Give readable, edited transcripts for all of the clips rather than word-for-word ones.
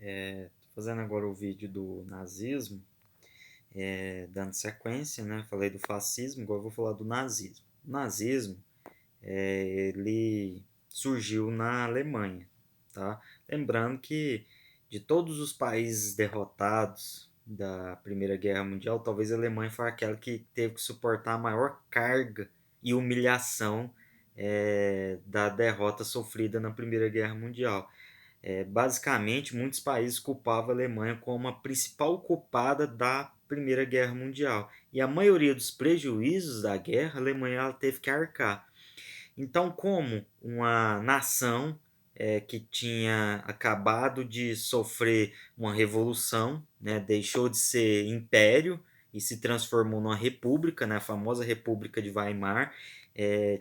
Tô fazendo agora o vídeo do nazismo, dando sequência, né? Falei do fascismo, agora eu vou falar do nazismo. O nazismo, ele surgiu na Alemanha, tá? Lembrando que de todos os países derrotados da Primeira Guerra Mundial, talvez a Alemanha foi aquela que teve que suportar a maior carga e humilhação da derrota sofrida na Primeira Guerra Mundial. Basicamente, muitos países culpavam a Alemanha como a principal culpada da Primeira Guerra Mundial. E a maioria dos prejuízos da guerra, a Alemanha ela teve que arcar. Então, como uma nação que tinha acabado de sofrer uma revolução, né, deixou de ser império e se transformou numa república, né, a famosa República de Weimar,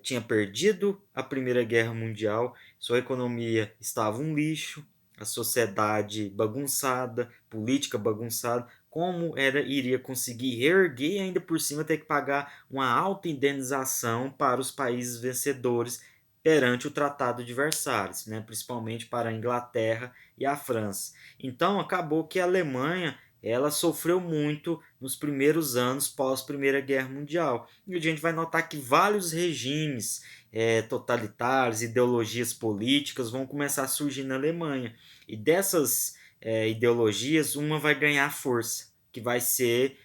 tinha perdido a Primeira Guerra Mundial, sua economia estava um lixo, a sociedade bagunçada, política bagunçada, como iria conseguir reerguer e ainda por cima ter que pagar uma alta indenização para os países vencedores perante o Tratado de Versalhes, né, principalmente para a Inglaterra e a França. Então acabou que a Alemanha ela sofreu muito nos primeiros anos pós Primeira Guerra Mundial. E a gente vai notar que vários regimes totalitários, ideologias políticas vão começar a surgir na Alemanha. E dessas ideologias, uma vai ganhar força, que vai ser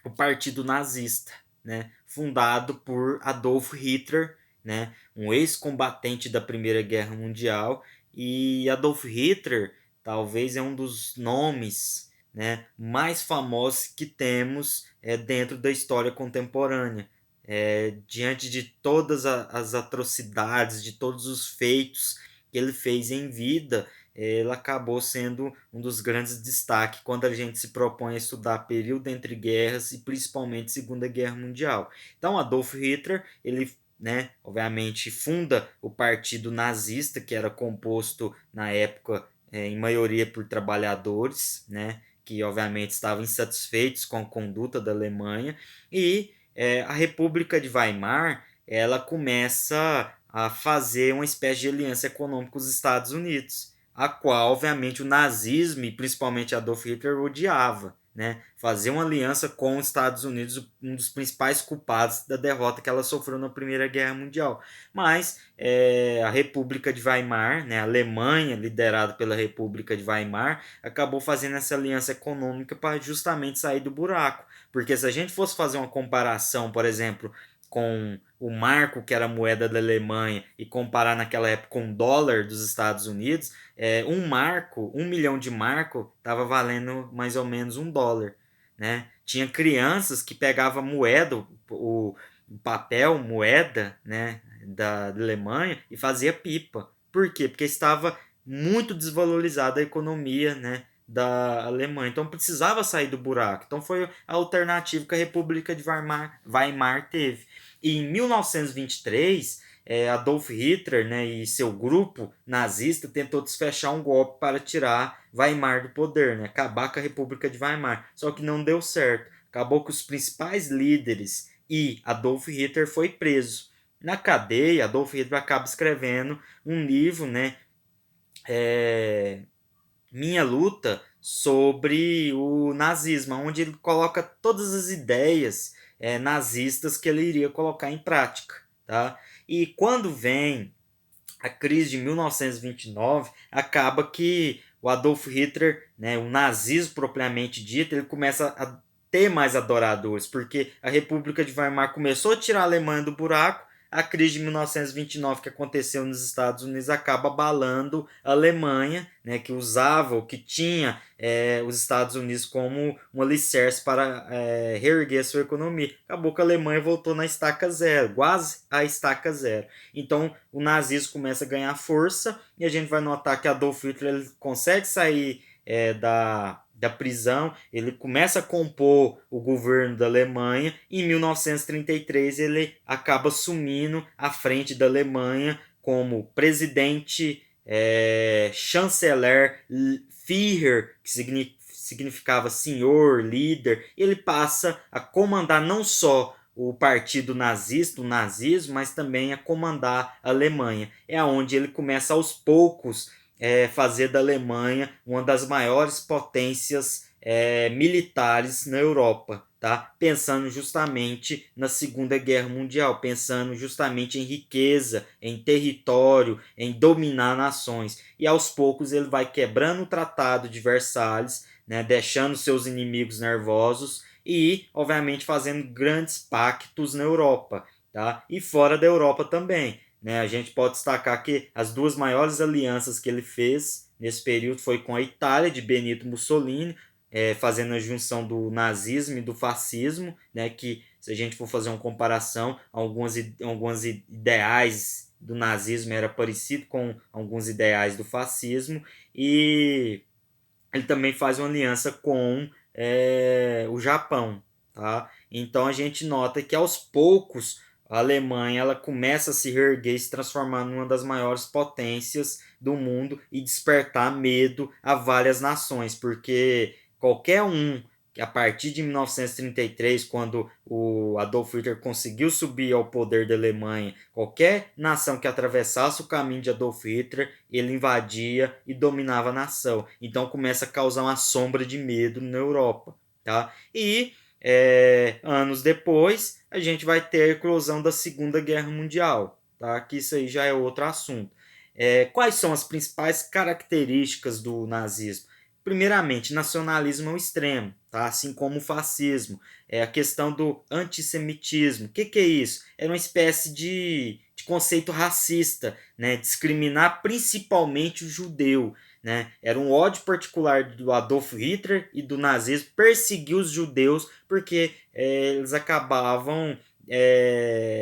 o Partido Nazista, né, fundado por Adolf Hitler, né, um ex-combatente da Primeira Guerra Mundial. E Adolf Hitler talvez é um dos nomes, né, mais famosos que temos dentro da história contemporânea. Diante de todas as atrocidades, de todos os feitos que ele fez em vida, ele acabou sendo um dos grandes destaques quando a gente se propõe a estudar período entre guerras e principalmente Segunda Guerra Mundial. Então, Adolf Hitler, ele, né, obviamente funda o Partido Nazista, que era composto na época em maioria por trabalhadores, né, que obviamente estavam insatisfeitos com a conduta da Alemanha, e a República de Weimar ela começa a fazer uma espécie de aliança econômica com os Estados Unidos, a qual, obviamente, o nazismo e principalmente Adolf Hitler odiava, né? Fazer uma aliança com os Estados Unidos, um dos principais culpados da derrota que ela sofreu na Primeira Guerra Mundial. Mas a República de Weimar, né, a Alemanha, liderada pela República de Weimar, acabou fazendo essa aliança econômica para justamente sair do buraco. Porque se a gente fosse fazer uma comparação, por exemplo, com o marco, que era a moeda da Alemanha, e comparar naquela época com o dólar dos Estados Unidos, um marco, 1 milhão de marco, estava valendo mais ou menos $1. Né? Tinha crianças que pegavam moeda, o papel, moeda, né, da Alemanha, e fazia pipa. Por quê? Porque estava muito desvalorizada a economia, né, da Alemanha. Então precisava sair do buraco. Então foi a alternativa que a República de Weimar teve. E em 1923, Adolf Hitler, né, e seu grupo nazista tentou desfechar um golpe para tirar Weimar do poder, né, acabar com a República de Weimar. Só que não deu certo. Acabou que os principais líderes e Adolf Hitler foi preso. Na cadeia, Adolf Hitler acaba escrevendo um livro, né, Minha Luta, sobre o nazismo, onde ele coloca todas as ideias nazistas que ele iria colocar em prática. Tá? E quando vem a crise de 1929, acaba que o Adolf Hitler, né, o nazismo propriamente dito, ele começa a ter mais adoradores, porque a República de Weimar começou a tirar a Alemanha do buraco, a crise de 1929 que aconteceu nos Estados Unidos acaba abalando a Alemanha, né, que usava, ou que tinha os Estados Unidos como um alicerce para reerguer a sua economia. Acabou que a Alemanha voltou na estaca zero, quase a estaca zero. Então o nazismo começa a ganhar força e a gente vai notar que Adolf Hitler ele consegue sair da prisão, ele começa a compor o governo da Alemanha e em 1933 ele acaba assumindo a frente da Alemanha como presidente chanceler Führer, que significava senhor, líder. Ele passa a comandar não só o partido nazista, o nazismo, mas também a comandar a Alemanha. É onde ele começa aos poucos fazer da Alemanha uma das maiores potências militares na Europa, tá? Pensando justamente na Segunda Guerra Mundial, pensando justamente em riqueza, em território, em dominar nações. E aos poucos ele vai quebrando o Tratado de Versalhes, né, deixando seus inimigos nervosos e, obviamente, fazendo grandes pactos na Europa, tá? E fora da Europa também. Né? A gente pode destacar que as duas maiores alianças que ele fez nesse período foi com a Itália, de Benito Mussolini, fazendo a junção do nazismo e do fascismo, né? Que se a gente for fazer uma comparação, alguns ideais do nazismo era parecido com alguns ideais do fascismo, e ele também faz uma aliança com o Japão, tá? Então a gente nota que aos poucos a Alemanha ela começa a se reerguer e se transformar numa das maiores potências do mundo e despertar medo a várias nações, porque qualquer um que a partir de 1933, quando o Adolf Hitler conseguiu subir ao poder da Alemanha, qualquer nação que atravessasse o caminho de Adolf Hitler, ele invadia e dominava a nação. Então começa a causar uma sombra de medo na Europa. Tá? E anos depois, a gente vai ter a eclosão da Segunda Guerra Mundial, tá? Que isso aí já é outro assunto. Quais são as principais características do nazismo? Primeiramente, nacionalismo ao extremo, tá? Assim como o fascismo. A questão do antissemitismo. O que é isso? Era uma espécie de conceito racista, né? Discriminar principalmente o judeu. Né? Era um ódio particular do Adolf Hitler e do nazismo perseguir os judeus porque eles acabavam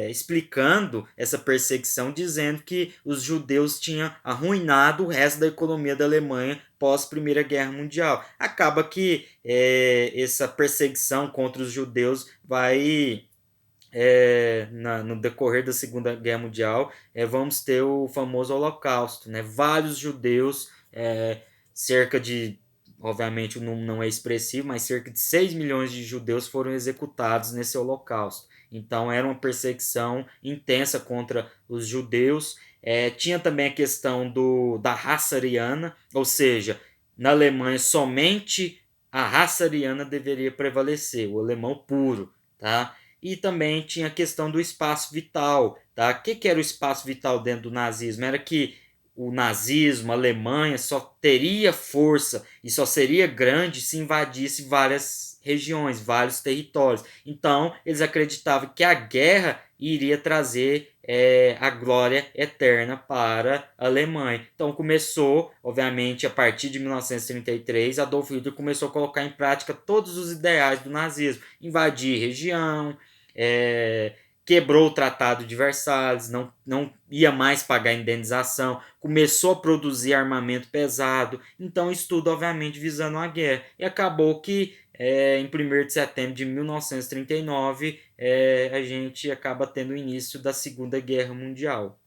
explicando essa perseguição dizendo que os judeus tinham arruinado o resto da economia da Alemanha pós Primeira Guerra Mundial. Acaba que essa perseguição contra os judeus vai no decorrer da Segunda Guerra Mundial, vamos ter o famoso Holocausto, né? Vários judeus, cerca de, obviamente o número não é expressivo, mas cerca de 6 milhões de judeus foram executados nesse Holocausto. Então era uma perseguição intensa contra os judeus. Tinha também a questão da raça ariana, ou seja, na Alemanha somente a raça ariana deveria prevalecer, o alemão puro, tá? E também tinha a questão do espaço vital. Tá? O que era o espaço vital dentro do nazismo? Era que o nazismo, a Alemanha, só teria força e só seria grande se invadisse várias regiões, vários territórios. Então, eles acreditavam que a guerra iria trazer a glória eterna para a Alemanha. Então, começou, obviamente, a partir de 1933, Adolf Hitler começou a colocar em prática todos os ideais do nazismo: invadir região, quebrou o Tratado de Versalhes, não ia mais pagar indenização, começou a produzir armamento pesado, então isso tudo obviamente visando a guerra. E acabou que em 1º de setembro de 1939 a gente acaba tendo o início da Segunda Guerra Mundial.